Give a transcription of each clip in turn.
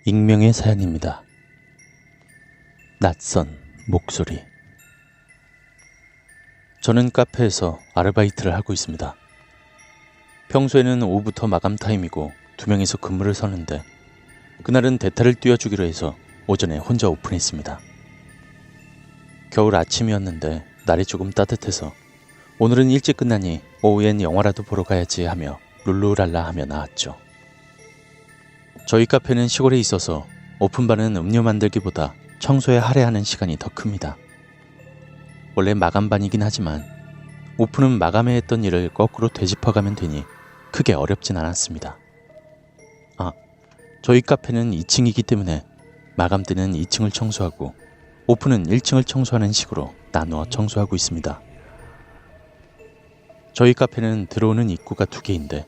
익명의 사연입니다. 낯선 목소리. 저는 카페에서 아르바이트를 하고 있습니다. 평소에는 오후부터 마감 타임이고 2명이서 근무를 서는데 그날은 대타를 띄워주기로 해서 오전에 혼자 오픈했습니다. 겨울 아침이었는데 날이 조금 따뜻해서 오늘은 일찍 끝나니 오후엔 영화라도 보러 가야지 하며 룰루랄라 하며 나왔죠. 저희 카페는 시골에 있어서 오픈바는 음료 만들기보다 청소에 할애하는 시간이 더 큽니다. 원래 마감반이긴 하지만 오픈은 마감에 했던 일을 거꾸로 되짚어가면 되니 크게 어렵진 않았습니다. 저희 카페는 2층이기 때문에 마감 때는 2층을 청소하고 오픈은 1층을 청소하는 식으로 나누어 청소하고 있습니다. 저희 카페는 들어오는 입구가 2개인데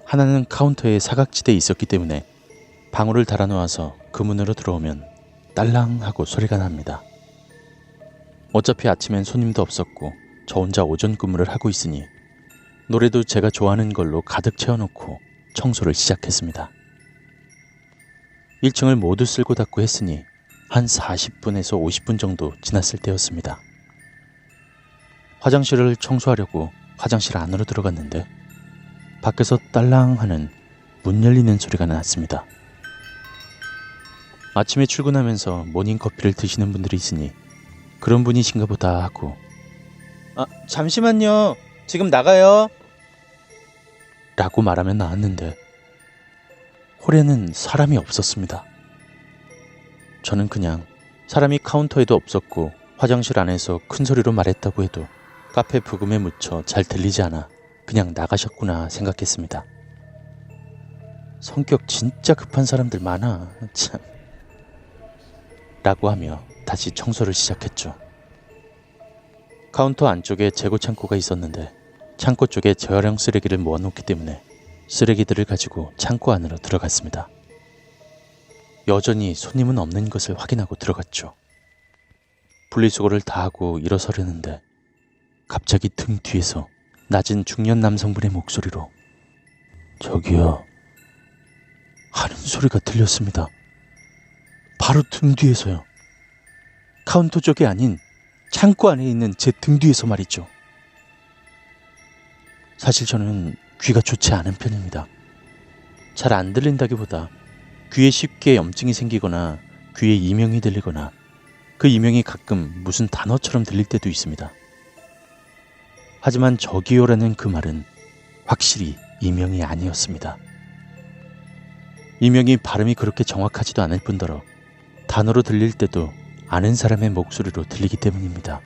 하나는 카운터에 사각지대에 있었기 때문에 방울을 달아놓아서 그 문으로 들어오면 딸랑 하고 소리가 납니다. 어차피 아침엔 손님도 없었고 저 혼자 오전 근무를 하고 있으니 노래도 제가 좋아하는 걸로 가득 채워놓고 청소를 시작했습니다. 1층을 모두 쓸고 닦고 했으니 한 40분에서 50분 정도 지났을 때였습니다. 화장실을 청소하려고 화장실 안으로 들어갔는데 밖에서 딸랑 하는 문 열리는 소리가 났습니다. 아침에 출근하면서 모닝커피를 드시는 분들이 있으니 그런 분이신가 보다 하고 잠시만요. 지금 나가요. 라고 말하며 나왔는데 홀에는 사람이 없었습니다. 저는 그냥 사람이 카운터에도 없었고 화장실 안에서 큰 소리로 말했다고 해도 카페 부금에 묻혀 잘 들리지 않아 그냥 나가셨구나 생각했습니다. 성격 진짜 급한 사람들 많아 참. 라고 하며 다시 청소를 시작했죠. 카운터 안쪽에 재고 창고가 있었는데 창고 쪽에 재활용 쓰레기를 모아놓기 때문에 쓰레기들을 가지고 창고 안으로 들어갔습니다. 여전히 손님은 없는 것을 확인하고 들어갔죠. 분리수거를 다 하고 일어서려는데 갑자기 등 뒤에서 낮은 중년 남성분의 목소리로 저기요 하는 소리가 들렸습니다. 바로 등 뒤에서요. 카운터 쪽이 아닌 창고 안에 있는 제 등 뒤에서 말이죠. 사실 저는 귀가 좋지 않은 편입니다. 잘 안 들린다기보다 귀에 쉽게 염증이 생기거나 귀에 이명이 들리거나 그 이명이 가끔 무슨 단어처럼 들릴 때도 있습니다. 하지만 저기요라는 그 말은 확실히 이명이 아니었습니다. 이명이 발음이 그렇게 정확하지도 않을 뿐더러 단어로 들릴 때도 아는 사람의 목소리로 들리기 때문입니다.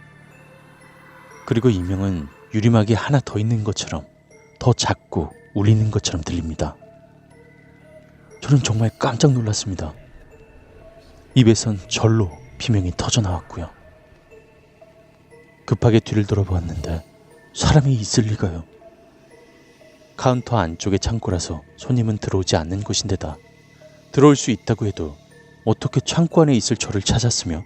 그리고 이명은 유리막이 하나 더 있는 것처럼 더 작고 울리는 것처럼 들립니다. 저는 정말 깜짝 놀랐습니다. 입에선 절로 비명이 터져 나왔고요. 급하게 뒤를 돌아보았는데 사람이 있을 리가요. 카운터 안쪽의 창고라서 손님은 들어오지 않는 곳인데다 들어올 수 있다고 해도 어떻게 창고 안에 있을 저를 찾았으며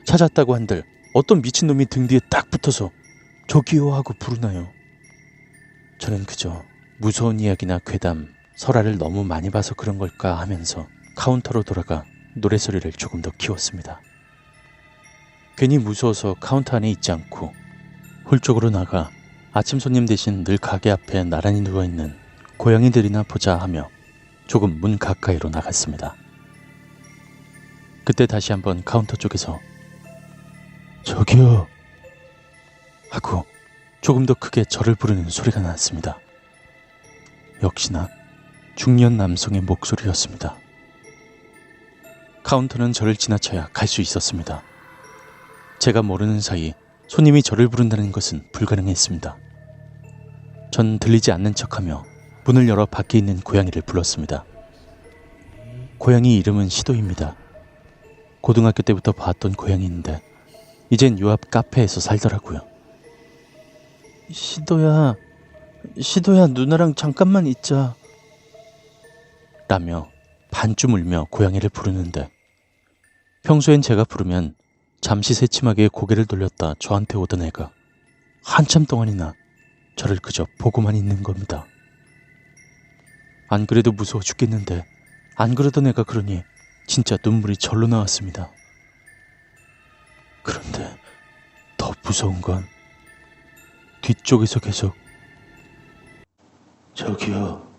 찾았다고 한들 어떤 미친놈이 등 뒤에 딱 붙어서 저기요 하고 부르나요? 저는 그저 무서운 이야기나 괴담, 설화를 너무 많이 봐서 그런 걸까 하면서 카운터로 돌아가 노래소리를 조금 더 키웠습니다. 괜히 무서워서 카운터 안에 있지 않고 홀 쪽으로 나가 아침 손님 대신 늘 가게 앞에 나란히 누워있는 고양이들이나 보자 하며 조금 문 가까이로 나갔습니다. 그때 다시 한번 카운터 쪽에서 저기요 하고 조금 더 크게 저를 부르는 소리가 났습니다. 역시나 중년 남성의 목소리였습니다. 카운터는 저를 지나쳐야 갈 수 있었습니다. 제가 모르는 사이 손님이 저를 부른다는 것은 불가능했습니다. 전 들리지 않는 척하며 문을 열어 밖에 있는 고양이를 불렀습니다. 고양이 이름은 시도입니다. 고등학교 때부터 봤던 고양이인데 이젠 요 앞 카페에서 살더라고요. 시도야 누나랑 잠깐만 있자 라며 반쯤 울며 고양이를 부르는데 평소엔 제가 부르면 잠시 새침하게 고개를 돌렸다 저한테 오던 애가 한참 동안이나 저를 그저 보고만 있는 겁니다. 안 그래도 무서워 죽겠는데 안 그러던 애가 그러니 진짜 눈물이 절로 나왔습니다. 그런데 더 무서운 건 뒤쪽에서 계속 저기요.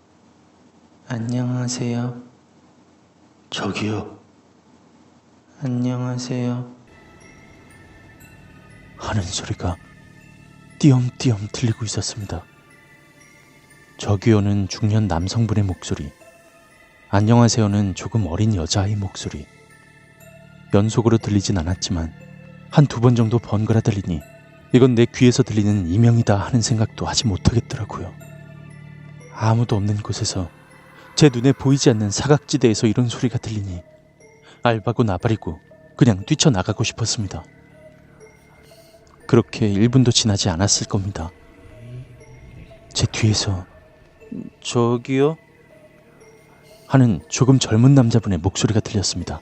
안녕하세요. 저기요. 안녕하세요. 하는 소리가 띄엄띄엄 들리고 있었습니다. 저기요는 중년 남성분의 목소리, 안녕하세요는 조금 어린 여자아이 목소리. 연속으로 들리진 않았지만 한 두 번 정도 번갈아 들리니 이건 내 귀에서 들리는 이명이다 하는 생각도 하지 못하겠더라고요. 아무도 없는 곳에서 제 눈에 보이지 않는 사각지대에서 이런 소리가 들리니 알바고 나발이고 그냥 뛰쳐나가고 싶었습니다. 그렇게 1분도 지나지 않았을 겁니다. 제 뒤에서 저기요? 하는 조금 젊은 남자분의 목소리가 들렸습니다.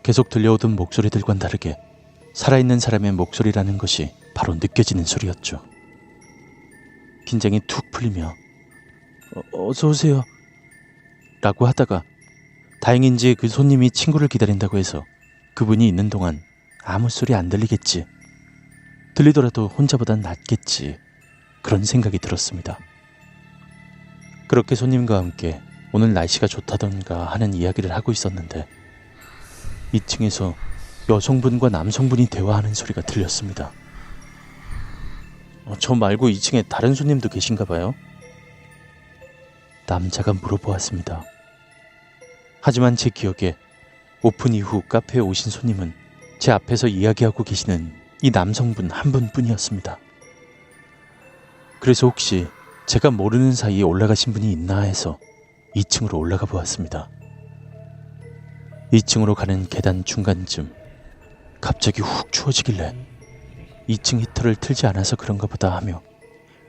계속 들려오던 목소리들과는 다르게 살아있는 사람의 목소리라는 것이 바로 느껴지는 소리였죠. 긴장이 툭 풀리며 어서 오세요 라고 하다가 다행인지 그 손님이 친구를 기다린다고 해서 그분이 있는 동안 아무 소리 안 들리겠지, 들리더라도 혼자보단 낫겠지, 그런 생각이 들었습니다. 그렇게 손님과 함께 오늘 날씨가 좋다던가 하는 이야기를 하고 있었는데 2층에서 여성분과 남성분이 대화하는 소리가 들렸습니다. 저 말고 2층에 다른 손님도 계신가 봐요? 남자가 물어보았습니다. 하지만 제 기억에 오픈 이후 카페에 오신 손님은 제 앞에서 이야기하고 계시는 이 남성분 한 분뿐이었습니다. 그래서 혹시 제가 모르는 사이에 올라가신 분이 있나 해서 2층으로 올라가 보았습니다. 2층으로 가는 계단 중간쯤 갑자기 훅 추워지길래 2층 히터를 틀지 않아서 그런가 보다 하며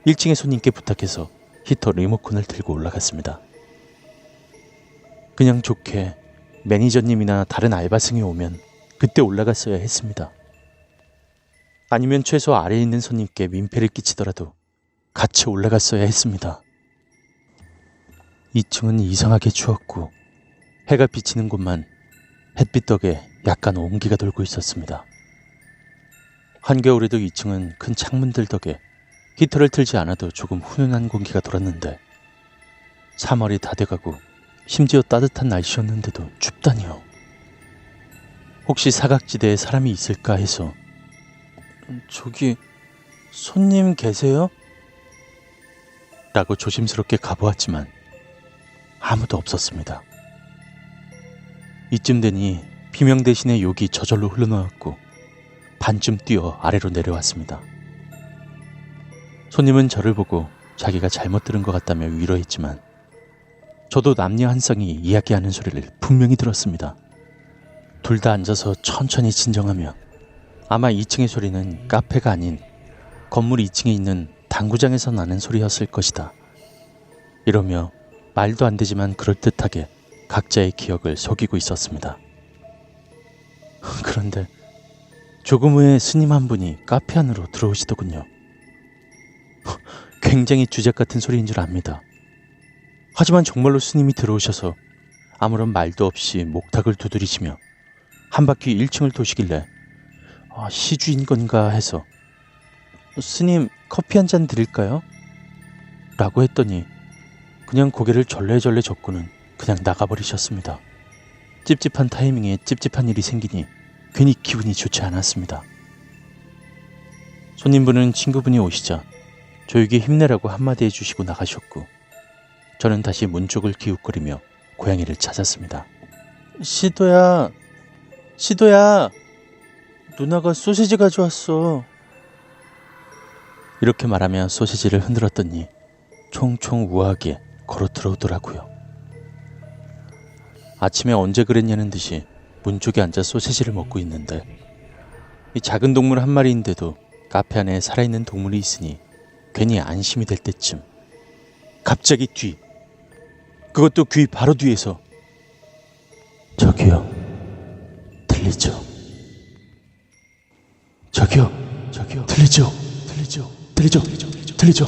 1층의 손님께 부탁해서 히터 리모컨을 들고 올라갔습니다. 그냥 좋게 매니저님이나 다른 알바생이 오면 그때 올라갔어야 했습니다. 아니면 최소 아래에 있는 손님께 민폐를 끼치더라도 같이 올라갔어야 했습니다. 2층은 이상하게 추웠고 해가 비치는 곳만 햇빛 덕에 약간 온기가 돌고 있었습니다. 한겨울에도 2층은 큰 창문들 덕에 히터를 틀지 않아도 조금 훈훈한 공기가 돌았는데 3월이 다 돼가고 심지어 따뜻한 날씨였는데도 춥다니요. 혹시 사각지대에 사람이 있을까 해서 저기 손님 계세요? 라고 조심스럽게 가보았지만 아무도 없었습니다. 이쯤 되니 비명 대신에 욕이 저절로 흘러나왔고 반쯤 뛰어 아래로 내려왔습니다. 손님은 저를 보고 자기가 잘못 들은 것 같다며 위로했지만 저도 남녀 한 쌍이 이야기하는 소리를 분명히 들었습니다. 둘 다 앉아서 천천히 진정하며 아마 2층의 소리는 카페가 아닌 건물 2층에 있는 당구장에서 나는 소리였을 것이다. 이러며 말도 안 되지만 그럴듯하게 각자의 기억을 속이고 있었습니다. 그런데 조금 후에 스님 한 분이 카페 안으로 들어오시더군요. 굉장히 주작 같은 소리인 줄 압니다. 하지만 정말로 스님이 들어오셔서 아무런 말도 없이 목탁을 두드리시며 한 바퀴 1층을 도시길래 시주인 건가 해서 스님 커피 한 잔 드릴까요? 라고 했더니 그냥 고개를 절레절레 젓고는 그냥 나가버리셨습니다. 찝찝한 타이밍에 찝찝한 일이 생기니 괜히 기분이 좋지 않았습니다. 손님분은 친구분이 오시자 조용히 힘내라고 한마디 해주시고 나가셨고 저는 다시 문 쪽을 기웃거리며 고양이를 찾았습니다. 시도야, 시도야, 누나가 소시지 가져왔어. 이렇게 말하며 소시지를 흔들었더니 총총 우아하게 걸어 들어오더라고요. 아침에 언제 그랬냐는 듯이 문 쪽에 앉아 소시지를 먹고 있는데 이 작은 동물 한 마리인데도 카페 안에 살아있는 동물이 있으니 괜히 안심이 될 때쯤 갑자기 그것도 귀 바로 뒤에서 저기요, 들리죠? 저기요, 들리죠? 들리죠?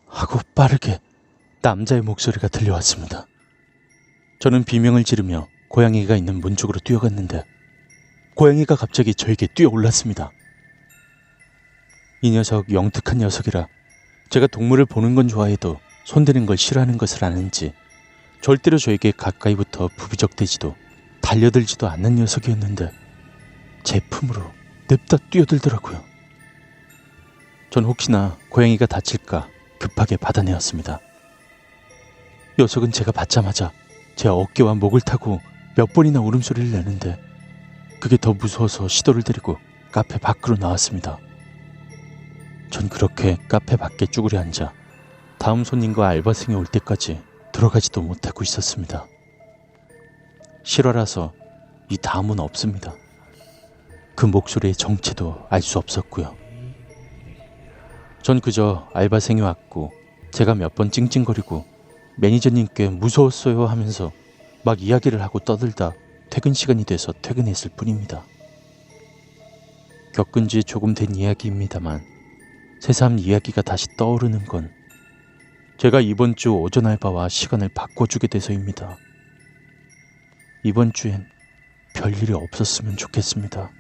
하고 빠르게 남자의 목소리가 들려왔습니다. 저는 비명을 지르며 고양이가 있는 문 쪽으로 뛰어갔는데 고양이가 갑자기 저에게 뛰어올랐습니다. 이 녀석 영특한 녀석이라 제가 동물을 보는 건 좋아해도 손대는 걸 싫어하는 것을 아는지 절대로 저에게 가까이부터 부비적대지도 달려들지도 않는 녀석이었는데 제 품으로 냅다 뛰어들더라고요. 전 혹시나 고양이가 다칠까 급하게 받아내었습니다. 녀석은 제가 받자마자 제 어깨와 목을 타고 몇 번이나 울음소리를 내는데 그게 더 무서워서 시도를 들이고 카페 밖으로 나왔습니다. 전 그렇게 카페 밖에 쭈그려 앉아 다음 손님과 알바생이 올 때까지 들어가지도 못하고 있었습니다. 실화라서 이 다음은 없습니다. 그 목소리의 정체도 알 수 없었고요. 전 그저 알바생이 왔고 제가 몇 번 찡찡거리고 매니저님께 무서웠어요 하면서 막 이야기를 하고 떠들다 퇴근 시간이 돼서 퇴근했을 뿐입니다. 겪은 지 조금 된 이야기입니다만 새삼 이야기가 다시 떠오르는 건 제가 이번 주 오전 알바와 시간을 바꿔주게 돼서입니다. 이번 주엔 별일이 없었으면 좋겠습니다.